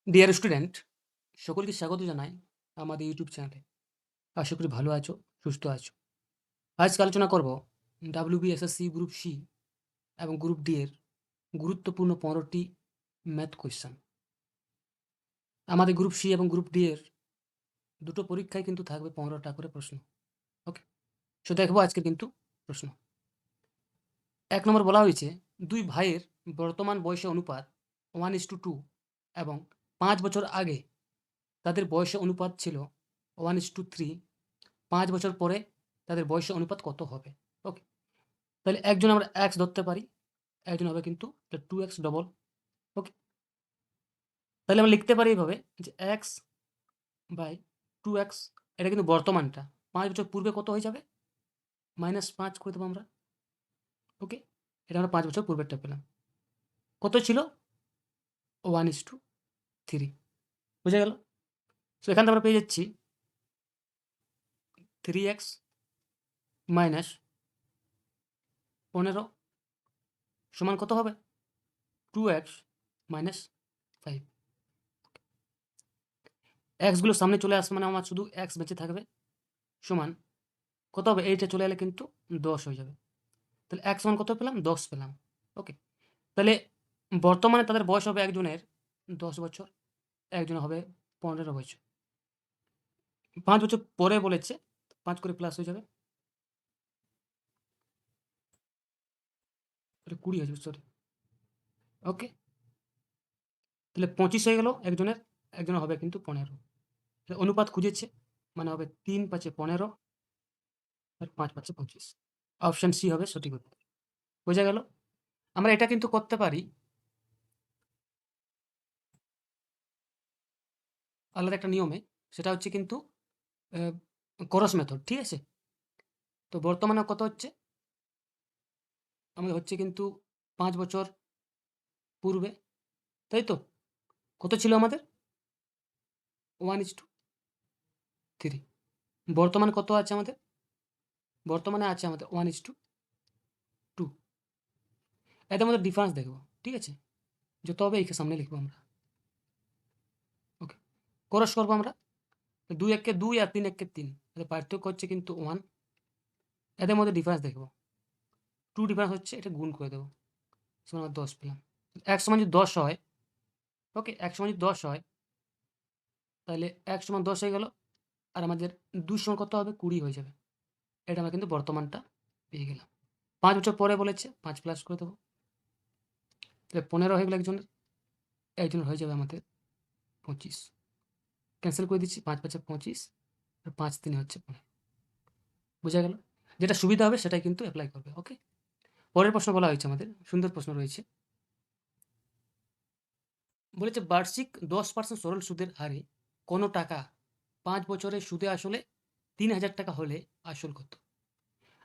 Dear student, সকলকে স্বাগত জানাই আমাদের ইউটিউব চ্যানেলে। আশা করি ভালো আছো, সুস্থ আছো। আজকে আলোচনা করব WBSSC গ্রুপ সি এবং গ্রুপ ডি এর গুরুত্বপূর্ণ 15টি ম্যাথ কোয়েশ্চেন। আমাদের গ্রুপ সি এবং গ্রুপ ডি এর দুটো পরীক্ষায় কিন্তু থাকবে 15টা করে প্রশ্ন। ওকে, সো দেখবো আজকের কিন্তু প্রশ্ন। 1 নম্বর বলা হয়েছে, দুই ভাইয়ের বর্তমান বয়সের অনুপাত 1:2 এবং 5 বছর আগে তাদের বয়সের অনুপাত ছিল 1:3। 5 বছর পরে তাদের বয়সের অনুপাত কত হবে? ওকে, তাহলে একজন আমরা এক্স ধরতে পারি, একজন হবে কিন্তু 2x ডবল। ওকে, তাহলে আমরা লিখতে পারি এইভাবে যে এক্স বাই 2x। এটা কিন্তু বর্তমানটা, 5 বছর পূর্বে কত হয়ে যাবে? -5 করে দেবো আমরা। ওকে, এটা আমরা 5 বছর পূর্বেরটা পেলাম। কত ছিল? 1:3। বুঝা গেল? সো এখান থেকে আমরা পেয়ে যাচ্ছি 3x মাইনাস 15 সমান কত হবে? 2x minus 5। এক্সগুলো সামনে চলে আসবে, মানে আমার শুধু এক্স বেঁচে থাকবে, সমান কত হবে? এইটা চলে এলে কিন্তু 10 হয়ে যাবে। তাহলে এক্স সমান কত পেলাম? 10 পেলাম। ওকে, তাহলে বর্তমানে তাদের বয়স হবে একজনের 10 বছর, একজনের হবে 15 বছর। 5 বছর পরে বলেছে, 5 করে প্লাস হয়ে যাবে, এটা 20 হয়ে যাবে, সরি। ওকে, তাহলে 25 হয়ে গেল একজনের, একজনের হবে কিন্তু 15। অনুপাত খুঁজেছে, মানে হবে 3 5 15 আর 5 5 25। অপশন সি হবে সঠিক উত্তর। বোঝা গেল? আমরা এটা কিন্তু করতে পারি আলাদা একটা নিয়মে, সেটা হচ্ছে কিন্তু ক্রস মেথড। ঠিক আছে? তো বর্তমানে কত হচ্ছে? আমাদের হচ্ছে কিন্তু 5 বছর পূর্বে, তাই তো? কত ছিল আমাদের? 1:3। বর্তমানে কত আছে আমাদের? বর্তমানে আছে আমাদের 1:2। এদের মধ্যে ডিফারেন্স দেখবো, ঠিক আছে? যত হবে একে সামনে লিখবো আমরা। ওকে, ক্রস করবো আমরা। 2 1 কে 2 আর 3 1 কে 3, এদের পার্থক্য হচ্ছে কিন্তু 1। এদের মধ্যে ডিফারেন্স দেখবো, 2 ডিফারেন্স হচ্ছে, এটা গুণ করে দেবো, সমান আমরা 10 পেলাম। এক সমান যদি 10 হয়, ওকে, এক সমান যদি 10 হয়, তাহলে এক সমান 10 হয়ে গেল, আর আমাদের 2 সমান কত হবে? 20 হয়ে যাবে। এটা আমরা কিন্তু বর্তমানটা পেয়ে গেলাম। 5 বছর পরে বলেছে, 5 প্লাস করে দেবো, তাহলে 15 হয়ে গেল একজনের, একজনের হয়ে যাবে আমাদের 25। ক্যান্সেল করে দিচ্ছি, 5 5 25 আর 5 3 হচ্ছে 15। বোঝা গেল? যেটা সুবিধা হবে সেটাই কিন্তু অ্যাপ্লাই করবে। ওকে, পরের প্রশ্ন বলা হয়েছে আমাদের, সুন্দর প্রশ্ন রয়েছে। বলেছে বার্ষিক 10% সরল সুদের হারে কোনো টাকা 5 বছরের সুদে আসলে 3000 টাকা হলে আসল কত?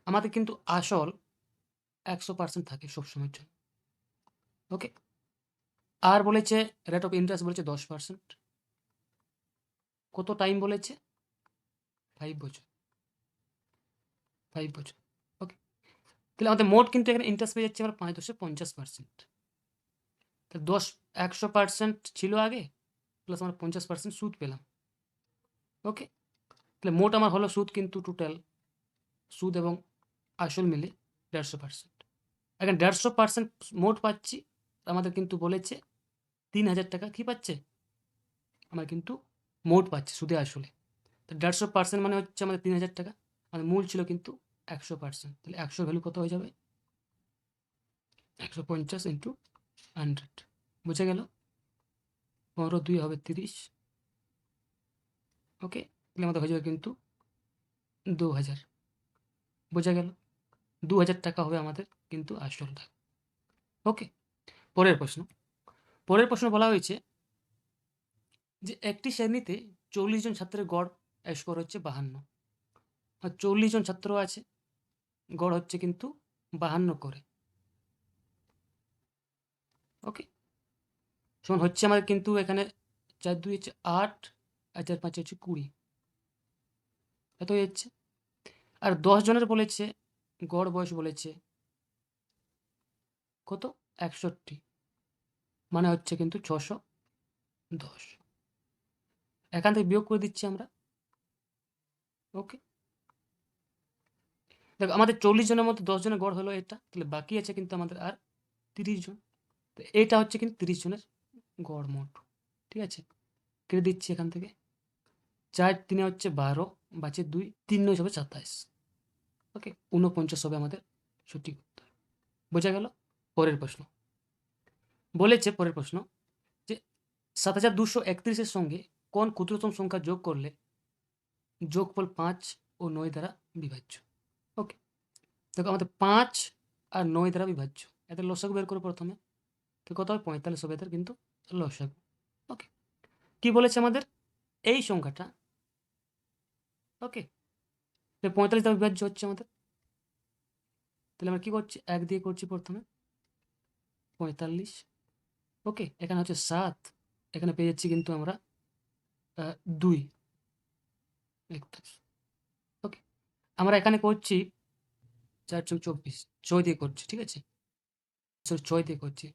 আমাদের কিন্তু আসল 100% থাকে সবসময়ের জন্য। ওকে, আর বলেছে রেট অফ ইন্টারেস্ট বলেছে 10%। কত টাইম বলেছে? 5 বছর। 5 বছর। ওকে, তাহলে আমাদের মোট কিন্তু এখানে ইন্টারেস্ট পেয়ে যাচ্ছে আমরা 5 × 10 = 50%। তো 100% ছিল আগে, প্লাস আমরা 50% সুদ পেলাম। ওকে, তাহলে মোট আমার হলো সুদ কিন্তু টোটাল সুদ এবং আসল মিলে 150%। এখন 150% মোট পাচ্ছি, আমাদের কিন্তু বলেছে 3000 টাকা কি পাচ্ছে? আমরা কিন্তু মোট পাচ্ছি সুদে আসলে। তো 150% মানে হচ্ছে আমাদের 3000 টাকা। আমাদের মূল ছিল কিন্তু 100%। তাহলে 100 ভ্যালু কত হয়ে যাবে? 150 ইন্টু 100। বুঝে গেল? 15 2 হবে 30। ওকে, তাহলে আমাদের হয়ে যাবে কিন্তু 2000। বোঝা গেল? 2000 টাকা হবে আমাদের কিন্তু আসল টাকা। ওকে, পরের প্রশ্ন। পরের প্রশ্ন বলা হয়েছে যে একটি শ্রেণীতে 40 জন ছাত্রের গড় স্কোর হচ্ছে 52, আর 40 জন ছাত্র আছে, গড় হচ্ছে কিন্তু 52 করে। ওকে, সমান হচ্ছে আমাদের কিন্তু এখানে 4 2 হচ্ছে 8 আর 4 5 হচ্ছে 20, এত হয়ে যাচ্ছে। আর 10 জনের বলেছে গড় বয়স বলেছে কত? 61, মানে হচ্ছে কিন্তু 600 10। এখান থেকে বিয়োগ করে দিচ্ছি আমরা। ওকে, দেখো আমাদের 40 জনের মধ্যে 10 জনের গড় হলো এটা, তাহলে বাকি আছে কিন্তু আমাদের আর 30 জন। তো এটা হচ্ছে কিন্তু 30 জনের গড় মোট। ঠিক আছে, কেটে দিচ্ছি এখান থেকে। 4 3 হচ্ছে 12, বাঁচে 2, 3 9 হবে 27। ওকে, 49 হবে আমাদের সঠিক উত্তর। বোঝা গেল? পরের প্রশ্ন বলেছে, পরের প্রশ্ন যে 7231 এর সঙ্গে কোন ক্ষুদ্রতম সংখ্যা যোগ করলে যোগফল 5 ও 9 দ্বারা বিভাজ্য। ওকে, দেখো আমাদের 5 আর 9 দ্বারা বিভাজ্য, এদের লসাগু বের করে প্রথমে। তো কত হবে? 45 হবে এদের কিন্তু লসাগু। ওকে, কি বলেছে আমাদের? এই সংখ্যাটা, ওকে, 45 দ্বারা বিভাজ্য হচ্ছে আমাদের। তাহলে আমরা কি করছি? 1 দিয়ে করছি প্রথমে 45। ওকে, এখানে হচ্ছে 7, এখানে পেয়ে যাচ্ছি কিন্তু আমরা 2, 31। ওকে, আমরা এখানে করছি 4 4 24, 6 দিয়ে করছি, ঠিক আছে, সরি 6 দিয়ে করছি।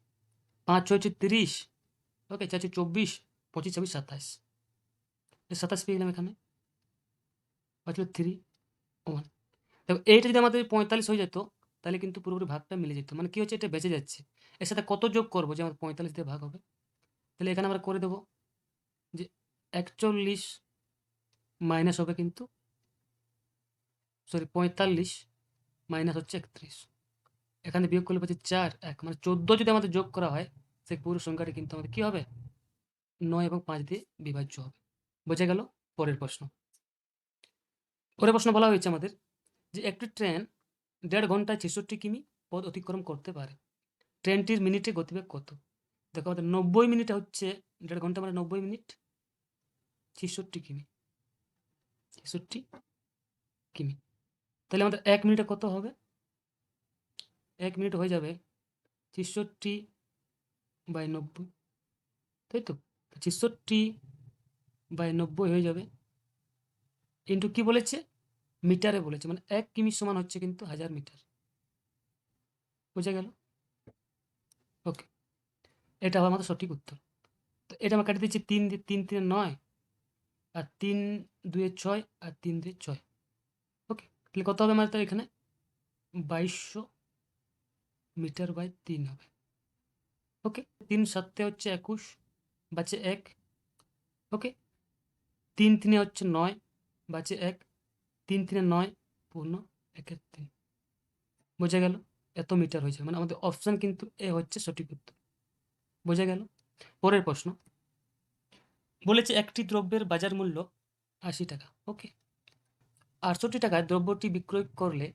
5 6 হচ্ছে 30। ওকে, 4 4 24, 25 26 27, 27 পেয়ে গেলাম এখানে, বাঁচলো 3 1। দেখো এইটা যদি আমাদের 45 হয়ে যেত তাহলে কিন্তু পুরোপুরি ভাগটা মিলে যেত, মানে কি হচ্ছে, এটা বেঁচে যাচ্ছে। এর সাথে কত যোগ করবো যে আমাদের 45 দিয়ে ভাগ হবে? তাহলে এখানে আমরা করে দেবো যে 41 মাইনাস হবে কিন্তু, সরি 45 মাইনাস হচ্ছে 31। এখানে বিয়োগ করলে পাচ্ছি 4 1, মানে 14 যদি আমাদের যোগ করা হয় সেই পুরো সংখ্যাটি কিন্তু আমাদের কি হবে? 9 এবং 5 দিয়ে বিভাজ্য হবে। বোঝা গেল? পরের প্রশ্ন বলা হয়েছে আমাদের যে একটি ট্রেন 1.5 ঘন্টায় 66 কিমি পথ অতিক্রম করতে পারে। ট্রেনটির মিনিটে গতিবেগ কত? দেখো আমাদের 90 মিনিটে হচ্ছে, 1.5 ঘন্টা মানে 90 মিনিট, 66 কিমি, 66 কিমি। তাহলে আমাদের 1 মিনিটে কত হবে? 1 মিনিট হয়ে যাবে 66/90, তাই তো? 66/90 হয়ে যাবে ইন্টু কি বলেছে? মিটারে বলেছে, মানে 1 কিমি সমান হচ্ছে কিন্তু 1000 মিটার। বোঝা গেল? ওকে, এটা হবে আমাদের সঠিক উত্তর। তো এটা আমরা কাটিয়ে দিচ্ছি 3 দিয়ে, 3 3 9, আর 3 2 6, আর 3 2 6। ওকে, তাহলে কত হবে আমাদের এখানে? 2200 মিটার বাই 3 হবে। ওকে, 3 7 হচ্ছে 21, বাঁচে 1। ওকে, 3 3 হচ্ছে 9, বাঁচে 1, 3 3 9 পূর্ণ 1 3। বোঝা গেল? এত মিটার হয়েছে, মানে আমাদের অপশন কিন্তু এ হচ্ছে সঠিক উত্তর। বোঝা গেল? পরের প্রশ্ন বলেছে একটি দ্রব্যের বাজার মূল্য 80 টাকা। ওকে, 68 টাকায় দ্রব্যটি বিক্রয় করলে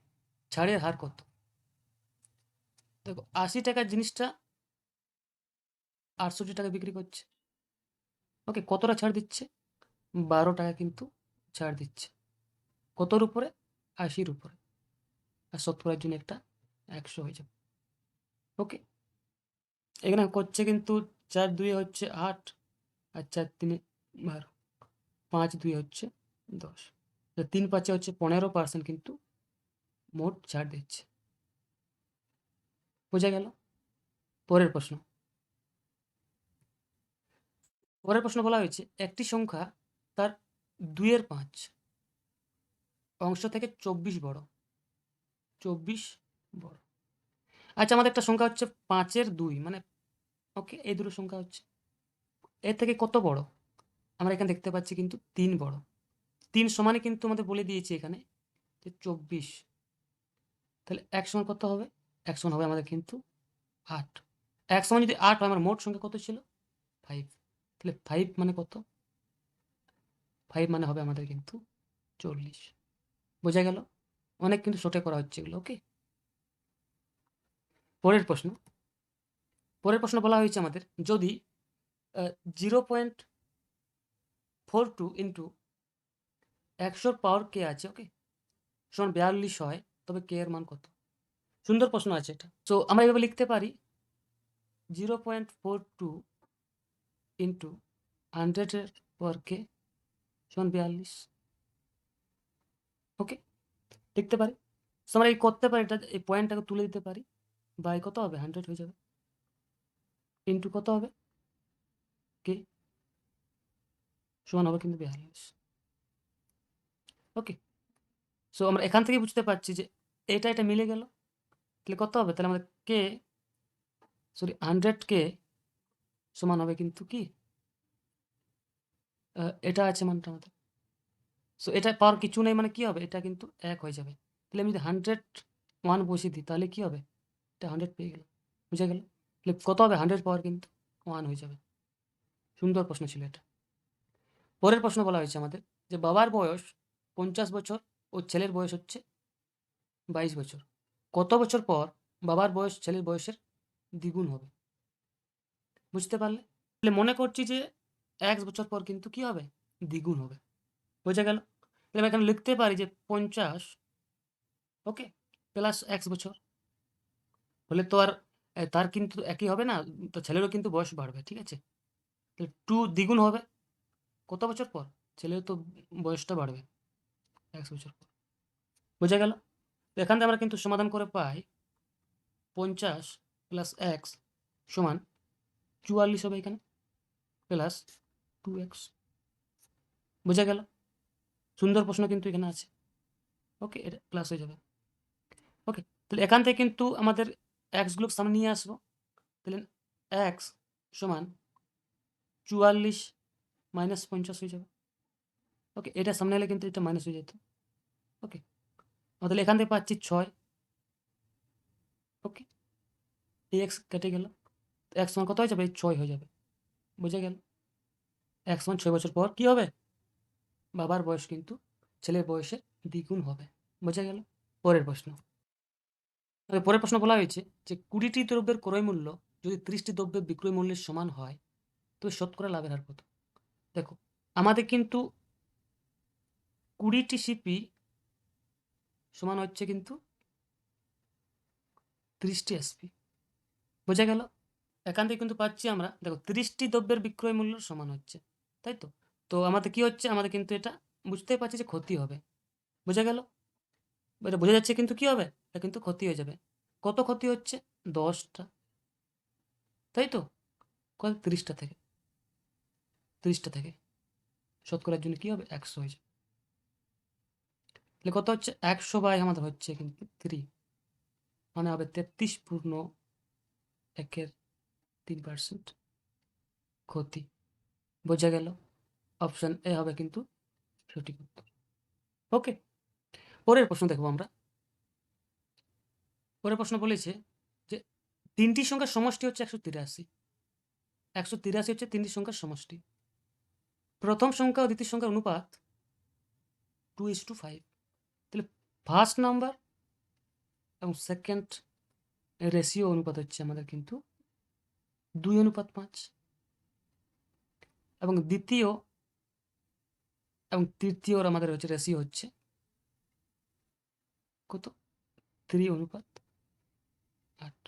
ছাড়ের হার কত? দেখো 80 টাকার জিনিসটা 68 টাকা বিক্রি করছে। ওকে, কতটা ছাড় দিচ্ছে? 12 টাকা কিন্তু ছাড় দিচ্ছে। কতর উপরে? 80-র উপরে। আর 70-এর জন্য একটা 100 হয়ে যাবে। ওকে, এখানে করছে কিন্তু 4 2 হচ্ছে 8, আর 4 3 12, 5 2 হচ্ছে 10, 3 5 হচ্ছে 15% কিন্তু মোট ছাড় দিচ্ছে। বোঝা গেল? পরের প্রশ্ন বলা হয়েছে একটি সংখ্যা তার 2/5 অংশ থেকে 24 বড়। 24 বড়। আচ্ছা, আমাদের একটা সংখ্যা হচ্ছে 5/2, মানে ওকে, এই দুটো সংখ্যা হচ্ছে, এর থেকে কত বড়? আমরা এখানে দেখতে পাচ্ছি কিন্তু 3 বড়। 3 সমানে কিন্তু আমাদের বলে দিয়েছে এখানে যে 24। তাহলে 1 সমান কত হবে? 1 সমান হবে আমাদের কিন্তু 8। 1 সমান যদি 8 হয়, আমার মোট সংখ্যা কত ছিল? 5। তাহলে 5 মানে কত? 5 মানে হবে আমাদের কিন্তু 40। বোঝা গেল? অনেক কিন্তু শর্টে করা হচ্ছে এগুলো। ওকে, পরের প্রশ্ন বলা হয়েছে আমাদের যদি 0.42 ইন্টু 100 পাওয়ার কে আছে, ওকে, সমান 42 হয়, তবে কে এর মান কত? সুন্দর প্রশ্ন আছে এটা। তো আমরা এভাবে লিখতে পারি 0.42 ইন্টু 100 এর পাওয়ার কে সমান 42। ওকে, লিখতে পারি। তো আমরা এই করতে পারি, এটা এই পয়েন্টটাকে তুলে দিতে পারি, বাই কত হবে? 100 হয়ে যাবে, ইন্টু কত হবে? কে, সমান হবে কিন্তু 42। ওকে? সো আমরা এখান থেকেই বুঝতে পারছি যে এটা মিলে গেল। তাহলে কত হবে? তাহলে আমাদের সরি 100 সমান হবে কিন্তু কি? এটা আছে মানটা আমাদের। সো এটা পাওয়ার কিছু নেই মানে কি হবে? এটা কিন্তু 1 হয়ে যাবে। তাহলে আমি যদি 101 বসিয়ে দিই তাহলে কি হবে? এটা 100 পেয়ে গেলাম। বুঝা গেল? তাহলে কত হবে? 100 পাওয়ার কিন্তু 1 হয়ে যাবে। সুন্দর প্রশ্ন ছিল এটা। পরের প্রশ্ন বলা হয়েছে আমাদের যে বাবার বয়স 50 বছর ও ছেলের বয়স হচ্ছে 22 বছর। কত বছর পর বাবার বয়স ছেলের বয়সের দ্বিগুণ হবে? বুঝতে পারলে? তাহলে মনে করছি যে 1 বছর পর কিন্তু কি হবে? দ্বিগুণ হবে। বোঝা গেল? তাহলে আমি এখানে লিখতে পারি যে 50 ওকে প্লাস x বছর। হলে তো আর তার কিন্তু একই হবে না। তো ছেলেরও কিন্তু বয়স বাড়বে। ঠিক আছে? তাহলে 2 দ্বিগুণ হবে কত বছর পর? ছেলের তো বয়সটা বাড়বে 1 বছর পর। বোঝা গেল? তো এখান থেকে আমরা কিন্তু সমাধান করে পাই 50 প্লাস x সমান 44 হবে এখানে প্লাস 2x। বোঝা গেল? সুন্দর প্রশ্ন কিন্তু এখানে আছে। ওকে? এটা প্লাস হয়ে যাবে। ওকে? তাহলে এখান থেকে কিন্তু আমাদের x গুলোকে সামনে নিয়ে আসবো। তাহলে x সমান 44 মাইনাস 50 হয়ে যাবে। ওকে? এটা সামনে এলে কিন্তু এটা মাইনাস হয়ে যেত। ওকে? তাহলে এখান থেকে পাচ্ছি 6। ওকে? এই x কেটে গেল। x সমান কত হয়ে যাবে? এই 6 হয়ে যাবে। বুঝা গেল? x সমান 6 বছর পর কি হবে? বাবার বয়স কিন্তু ছেলের বয়সের দ্বিগুণ হবে। বোঝা গেল? পরের প্রশ্ন। পরের প্রশ্ন বলা হয়েছে যে 20টি দ্রব্যের ক্রয় মূল্য যদি 30টি দ্রব্যের বিক্রয় মূল্যের সমান হয় তবে শতকরা লাভের হার কত? দেখো আমাদের কিন্তু 20টি সিপি সমান হচ্ছে কিন্তু 30টি এসপি। বোঝা গেল? এখান থেকে কিন্তু পাচ্ছি আমরা দেখো 30টি দ্রব্যের বিক্রয় মূল্য সমান হচ্ছে। তাই তো? তো আমাদের কি হচ্ছে? আমাদের কিন্তু এটা বুঝতেই পারছি যে ক্ষতি হবে। বোঝা গেল? এটা বোঝা যাচ্ছে কিন্তু কি হবে? এটা কিন্তু ক্ষতি হয়ে যাবে। কত ক্ষতি হচ্ছে? 10টা। তাই তো? কত? 30টা থেকে। 30টা থেকে। শতকরার জন্য কি হবে? 100 হয়ে যাবে। তাহলে কত হচ্ছে? 100 বাই আমাদের হচ্ছে কিন্তু 3 মানে হবে 33.1/3 ক্ষতি। বোঝা গেল? অপশন এ হবে কিন্তু সঠিক উত্তর। ওকে? পরের প্রশ্ন দেখব আমরা। পরের প্রশ্ন বলেছে যে 3টি সংখ্যার সমষ্টি হচ্ছে 183। 183 হচ্ছে 3টি সংখ্যার সমষ্টি। প্রথম সংখ্যা ও দ্বিতীয় সংখ্যার অনুপাত 2:5। তাহলে ফার্স্ট নাম্বার এবং সেকেন্ড রেশিও অনুপাত হচ্ছে আমাদের কিন্তু 2:5 এবং দ্বিতীয় এবং তৃতীয়র আমাদের হচ্ছে রেশিও হচ্ছে কত? 3:8।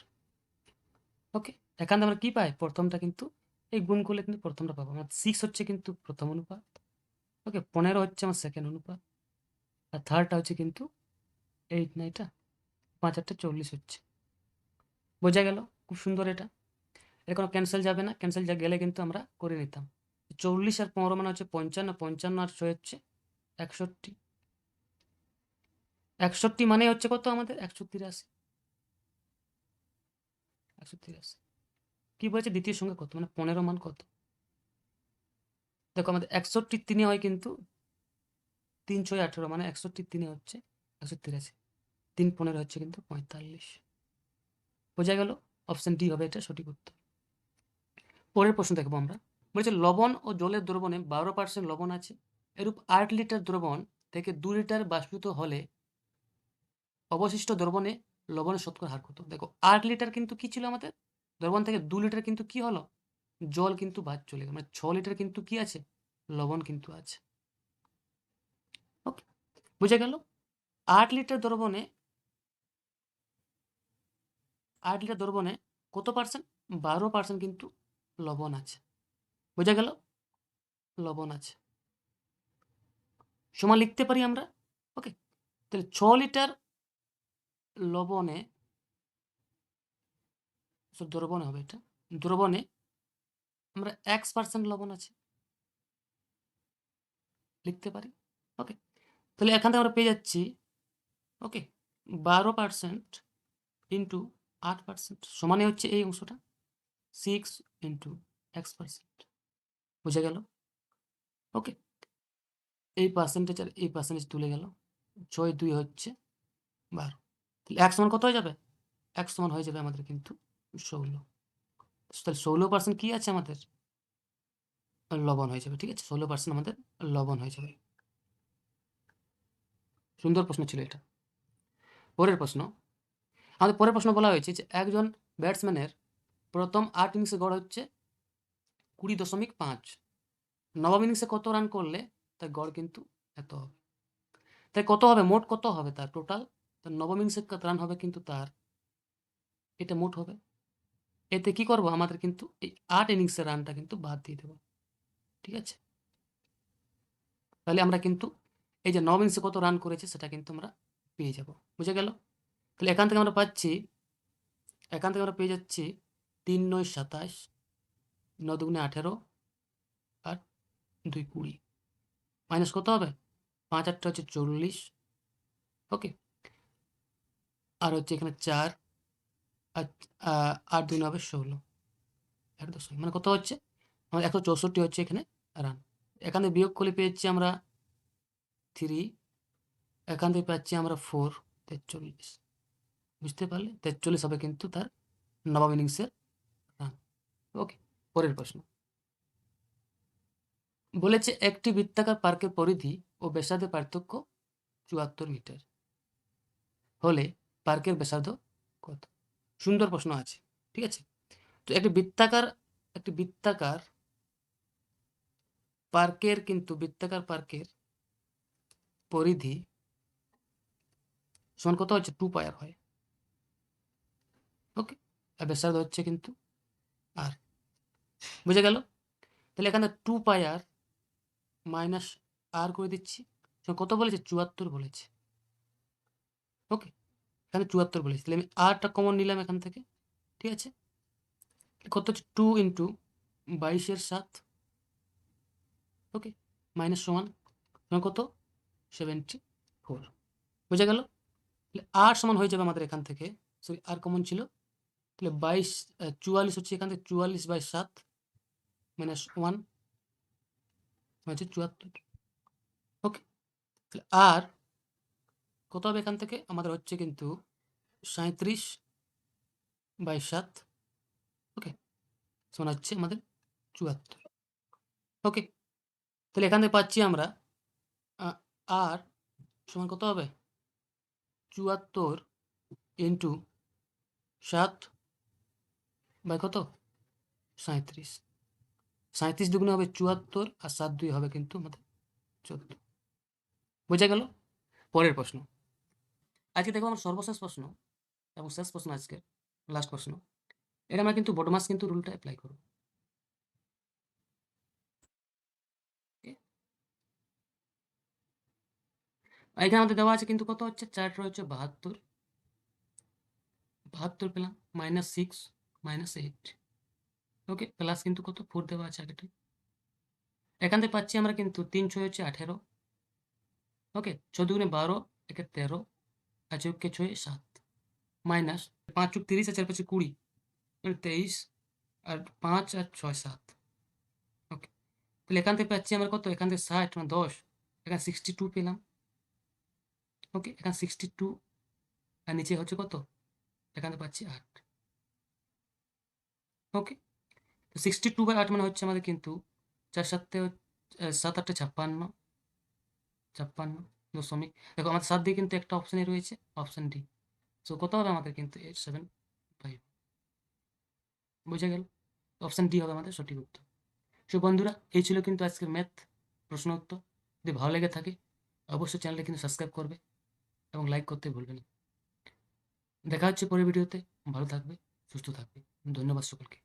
ওকে? এখান থেকে আমরা কি পাই? প্রথমটা কিন্তু এই গুণ করলে কিন্তু প্রথমটা পাবো। আমার 6 হচ্ছে কিন্তু প্রথম অনুপাত। ওকে? 15 হচ্ছে আমার সেকেন্ড অনুপাত। আর থার্ডটা হচ্ছে কিন্তু 8 না এটা? 5 8 40 হচ্ছে। বোঝা গেল? খুব সুন্দর এটা। এর কোনো ক্যান্সেল যাবে না। ক্যান্সেল গেলে কিন্তু আমরা করে নিতাম। 40 আর 15 মানে হচ্ছে 55, 55 আর 6 হচ্ছে 61। 61 মানে হচ্ছে কত আমাদের? 183। 183। কি বলেছে? দ্বিতীয় সংখ্যা কত? মানে 15 মান কত? দেখো আমাদের 61 3 হয় কিন্তু 3 6 18 মানে 61 3 হচ্ছে 183। 3 15 হচ্ছে কিন্তু 45। বোঝা গেল? অপশন ডি হবে এটা সঠিক উত্তর। পরের প্রশ্ন দেখবো আমরা। বলেছে লবণ ও জলের দ্রবণে 12% লবণ আছে। এরূপ 8 লিটার দ্রবণ থেকে 2 লিটার বাষ্পীভূত হলে অবশিষ্ট দ্রবণে লবণের শতকরা হার কত? দেখো 8 লিটার কিন্তু কি ছিল আমাদের? দ্রবণ থেকে 2 লিটার কিন্তু কি হলো? জল কিন্তু বাদ চলে গেল। মানে 6 লিটার কিন্তু কি আছে? লবণ কিন্তু আছে। ওকে? বুঝা গেল? 8 লিটার দ্রবণে 8 লিটার দ্রবণে কত পার্সেন্ট? 12% কিন্তু লবণ আছে। বোঝা গেল? লবণ আছে। সমান লিখতে পারি আমরা। ওকে? তাহলে 6 লিটার লবণে দ্রবণে হবে এটা। দ্রবণে আমরা X% লবণ আছে। লিখতে পারি। ওকে, তাহলে এখান থেকে আমরা পেয়ে যাচ্ছি ওকে 12% ইন্টু 8% সমানে হচ্ছে এই অংশটা 6 ইন্টু x%। বুঝে গেল? ওকে, এই পার্সেন্টেজ আর এই পার্সেন্টেজ তুলে গেল, 6 2 হচ্ছে 12। তাহলে এক সমান কত হয়ে যাবে? এক সমান হয়ে যাবে আমাদের কিন্তু 16। তাহলে 16% কি আছে আমাদের? লবণ হয়ে যাবে। ঠিক আছে, 16% আমাদের লবণ হয়ে যাবে। সুন্দর প্রশ্ন ছিল এটা। পরের প্রশ্ন, আমাদের পরের প্রশ্ন বলা হয়েছে যে একজন ব্যাটসম্যানের প্রথম 8 ইনিংসে গড় হচ্ছে 20.5, নবম ইনিংসে কত রান করলে তার গড় কিন্তু এত হবে। তাই কত হবে, মোট কত হবে তার টোটাল? তার নবম ইনিংসে রান হবে কিন্তু তার, এটা মোট হবে। এতে কি করব, আমাদের কিন্তু এই 8 ইনিংসের রানটা কিন্তু বাদ দিয়ে দেবো। ঠিক আছে, তাহলে আমরা কিন্তু এই যে নবম ইনিংসে কত রান করেছে সেটা কিন্তু আমরা পেয়ে যাব। বুঝে গেল? তাহলে এখান থেকে আমরা পেয়ে যাচ্ছি 3 9 27, 9 2 18 আর 2 20, মাইনাস কত হবে? 5 8 হচ্ছে 40। ওকে, আর হচ্ছে এখানে 4 আর 8 2 হবে 16, 1.0 মানে কত হচ্ছে? আমার 164 হচ্ছে এখানে রান। এখানে বিয়োগ করলে পেয়েছি আমরা 3, এখান থেকে পাচ্ছি আমরা 4, 43। বুঝতে পারলে? 43 হবে কিন্তু তার নবম ইনিংসের রান। ওকে, পরের প্রশ্ন বলেছে একটি বৃত্তাকার পার্কের পরিধি ও ব্যাসার্ধের পার্থক্য 74 মিটার হলে পার্কের ব্যাসার্ধ কত? সুন্দর প্রশ্ন আছে। ঠিক আছে, তো একটি বৃত্তাকার পার্কের পরিধি সমান কত হচ্ছে? 2 পাই আর হয়। ওকে, আর ব্যাসার্ধ হচ্ছে কিন্তু আর। বুঝে গেল? তাহলে এখানে 2 পাই আর মাইনাস আর করে দিচ্ছি, কত বলেছে? 74 বলেছে। ওকে, এখানে 74 বলেছে, তাহলে আমি আরটা কমন নিলাম এখান থেকে। ঠিক আছে, কত হচ্ছে? 2 ইন্টু 22/7। ওকে, মাইনাস সমান কত? 74। বুঝে গেল? তাহলে আর সমান হয়ে যাবে আমাদের এখান থেকে, সরি আর কমন ছিল, তাহলে 44 হচ্ছে এখান থেকে 44/7 মাইনাস 1 হচ্ছে 74। ওকে, তাহলে আর কত হবে এখান থেকে? আমাদের হচ্ছে কিন্তু 37/7। ওকে, সমান হচ্ছে আমাদের 74। ওকে, তাহলে এখান থেকে পাচ্ছি আমরা আর সমান কত হবে? 74 ইন্টু 7 বাই কত? 37। 37 দুগুণে হবে 74 আর 7 2 হবে কিন্তু আমাদের 14। বোঝা গেল? পরের প্রশ্ন, আজকে দেখো আমার সর্বশেষ প্রশ্ন এবং শেষ প্রশ্ন, আজকে লাস্ট প্রশ্ন। এটা আমরা কিন্তু বডমাস কিন্তু রুলটা অ্যাপ্লাই করব। এখানে আমাদের দেওয়া আছে কিন্তু কত হচ্ছে? 4 হচ্ছে 72, 72 পেলাম, -6 -8। ওকে, প্লাস কিন্তু কত? 4 দেওয়া আছে আগেটা। এখান থেকে পাচ্ছি আমরা কিন্তু 3 6 হচ্ছে 18। ওকে, 14 দুগুণে 12, একে 13 আর 4 কে 6 7 মাইনাস 5 চুক 30 আর 4 5 20 মানে 23 আর 5 আর 6 7। ওকে, তাহলে এখান থেকে পাচ্ছি আমরা কত? এখান থেকে 60 মানে 10, এখানে 62 পেলাম। ওকে, এখানে 62 আর নিচে হচ্ছে কত? এখানে পাচ্ছি 8। ওকে, তো 62/8 মানে হচ্ছে আমাদের কিন্তু 4 7 7 8 56, 56 দশমিক, দেখো আমাদের 7 দিয়ে কিন্তু একটা অপশানে রয়েছে, অপশান ডি। সো কত হবে আমাদের? কিন্তু 875। বুঝে গেল? অপশান ডি হবে আমাদের সঠিক উত্তর। সো বন্ধুরা, এই ছিল কিন্তু আজকের ম্যাথ প্রশ্ন উত্তর। যদি ভালো লেগে থাকে অবশ্যই চ্যানেলটা কিন্তু সাবস্ক্রাইব করবে এবং লাইক করতে ভুলবে না। দেখা হচ্ছে পরের ভিডিওতে। ভালো থাকবে, সুস্থ থাকবে। ধন্যবাদ সকলকে।